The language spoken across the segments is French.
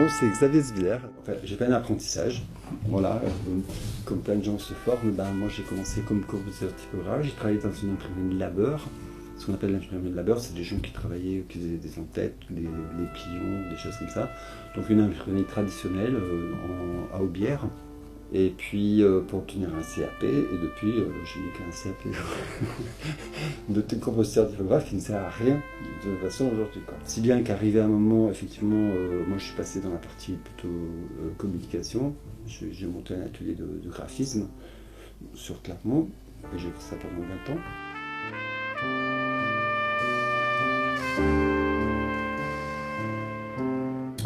nom c'est Xavier Zwiller. Enfin, j'ai fait un apprentissage. Voilà, comme plein de gens se forment, moi j'ai commencé comme compositeur typographe. J'ai travaillé dans une imprimerie de labeur. Ce qu'on appelle l'imprimerie de labeur, c'est des gens qui travaillaient, qui faisaient des entêtes, des pliants, des choses comme ça. Donc une imprimerie traditionnelle à Aubière. Et puis pour obtenir un CAP, et depuis je n'ai qu'un CAP de compositeur typographe qui ne sert à rien de toute façon aujourd'hui. Si bien qu'arrivé à un moment, effectivement, moi je suis passé dans la partie plutôt communication. J'ai monté un atelier de graphisme sur Clermont, et j'ai fait ça pendant 20 ans.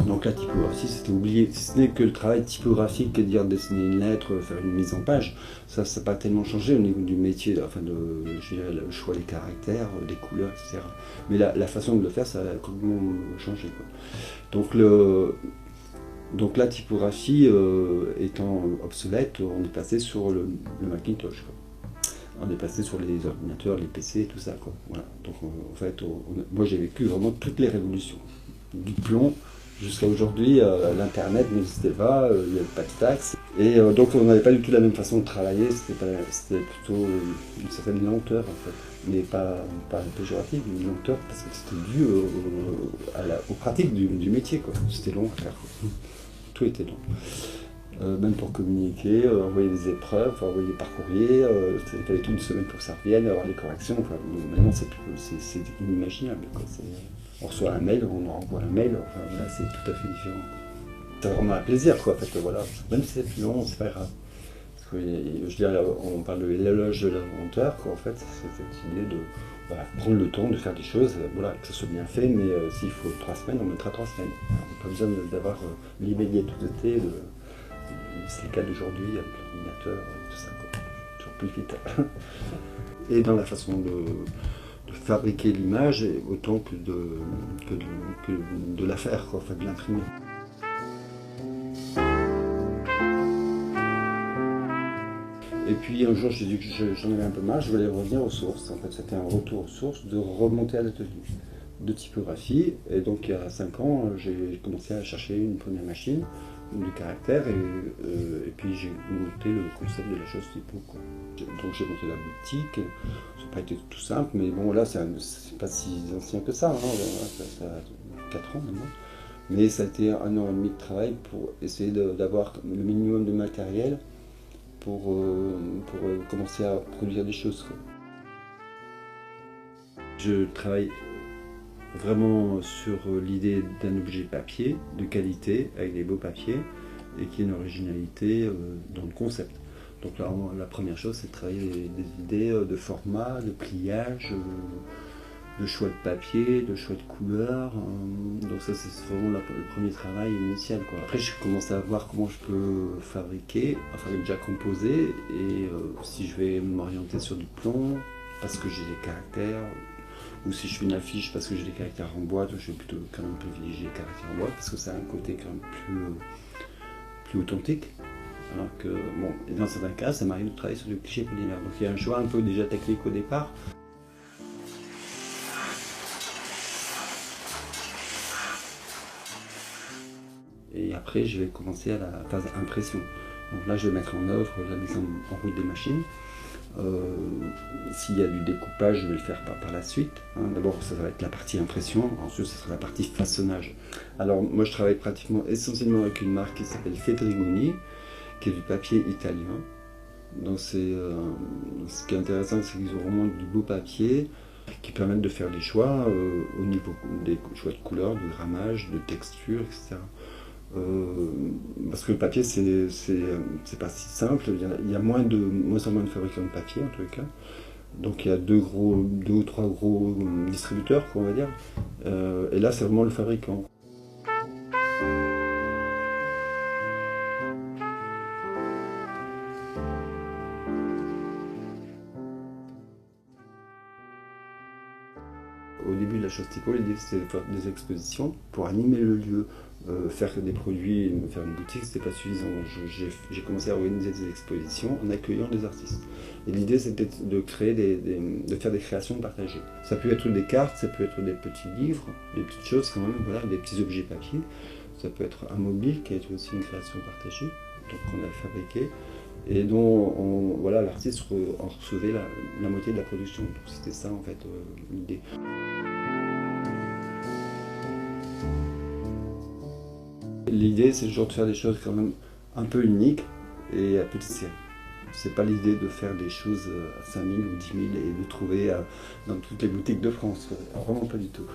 Donc la typographie, c'était oublié. Si ce n'est que le travail typographique, que dire dessiner une lettre, faire une mise en page, ça n'a pas tellement changé au niveau du métier, enfin je dirais, le choix des caractères, des couleurs, etc. Mais la façon de le faire, ça a complètement changé, quoi. Donc la typographie étant obsolète, on est passé sur le Macintosh, quoi. On est passé sur les ordinateurs, les PC, tout ça, quoi. Voilà. Donc en fait, moi j'ai vécu vraiment toutes les révolutions, du plomb jusqu'à aujourd'hui. L'Internet n'existait pas, il n'y avait pas de taxes. Et donc on n'avait pas du tout la même façon de travailler, c'était plutôt une certaine lenteur en fait. Mais pas péjorative, une lenteur parce que c'était dû aux pratiques du métier, quoi. C'était long à faire, quoi. Tout était long. Même pour communiquer, envoyer des épreuves, envoyer par courrier, il fallait toute une semaine pour que ça revienne, avoir les corrections. Enfin, maintenant c'est inimaginable, quoi. On reçoit un mail, on renvoie un mail, enfin, voilà, c'est tout à fait différent. C'est vraiment un plaisir, quoi, en fait, voilà. Même si c'est plus long, c'est pas grave. Parce que, je veux dire, on parle de l'éloge de l'inventeur, quoi, en fait, c'est cette idée de prendre le temps de faire des choses, voilà, que ce soit bien fait, mais s'il faut 3 semaines, on mettra 3 semaines. On n'a pas besoin d'avoir l'immédiateté, c'est le cas d'aujourd'hui, avec l'ordinateur et tout ça, quoi. Toujours plus vite. Et dans la façon de fabriquer l'image autant que de la faire, quoi, enfin de l'imprimer. Et puis un jour j'ai dit que j'en avais un peu marre, je voulais revenir aux sources. En fait c'était un retour aux sources, de remonter à l'atelier de typographie. Et donc il y a 5 ans, j'ai commencé à chercher une première machine de caractère et puis j'ai monté le concept de la chose typo, quoi. Donc j'ai monté la boutique, ça n'a pas été tout simple, mais bon là c'est pas si ancien que ça, hein, ça a 4 ans maintenant. Mais ça a été 1 an et demi de travail pour essayer d'avoir le minimum de matériel pour commencer à produire des choses, quoi. Je travaille vraiment sur l'idée d'un objet papier de qualité, avec des beaux papiers, et qui ait une originalité dans le concept. Donc là, la première chose, c'est de travailler des idées de format, de pliage, de choix de papier, de choix de couleurs. Donc ça, c'est vraiment le premier travail initial, quoi. Après, j'ai commencé à voir comment je peux fabriquer, enfin déjà composer, et si je vais m'orienter sur du plomb, parce que j'ai des caractères, ou si je fais une affiche parce que j'ai des caractères en bois, je vais plutôt quand même privilégier les caractères en bois parce que ça a un côté quand même plus authentique. Alors que, bon, dans certains cas, ça m'arrive de travailler sur du cliché polymère. Donc il y a un choix un peu déjà technique au départ. Et après, je vais commencer à la phase impression. Donc là, je vais mettre en œuvre la mise en route des machines. S'il y a du découpage, je vais le faire par la suite. D'abord, ça va être la partie impression, ensuite, ce sera la partie façonnage. Alors, moi, je travaille essentiellement avec une marque qui s'appelle Fedrigoni, qui est du papier italien. Donc, ce qui est intéressant, c'est qu'ils ont vraiment du beau papier qui permettent de faire des choix au niveau des choix de couleurs, de grammage, de texture, etc. Parce que le papier c'est pas si simple, il y a moins en moins de fabricants de papier en tous les cas, donc il y a 2 ou 3 gros distributeurs, on va dire, et là c'est vraiment le fabricant. Au début de la chose typo, l'idée c'était de faire des expositions pour animer le lieu. Faire des produits, faire une boutique, c'était pas suffisant. J'ai commencé à organiser des expositions en accueillant des artistes. Et l'idée c'était de créer de faire des créations partagées. Ça peut être des cartes, ça peut être des petits livres, des petites choses quand même, voilà, des petits objets papier. Ça peut être un mobile qui est aussi une création partagée, donc qu'on a fabriqué, et dont voilà, l'artiste en recevait la moitié de la production. Donc c'était ça en fait l'idée. L'idée, c'est toujours de faire des choses quand même un peu uniques et à petite série. C'est pas l'idée de faire des choses à 5 000 ou 10 000 et de trouver dans toutes les boutiques de France. Vraiment pas du tout.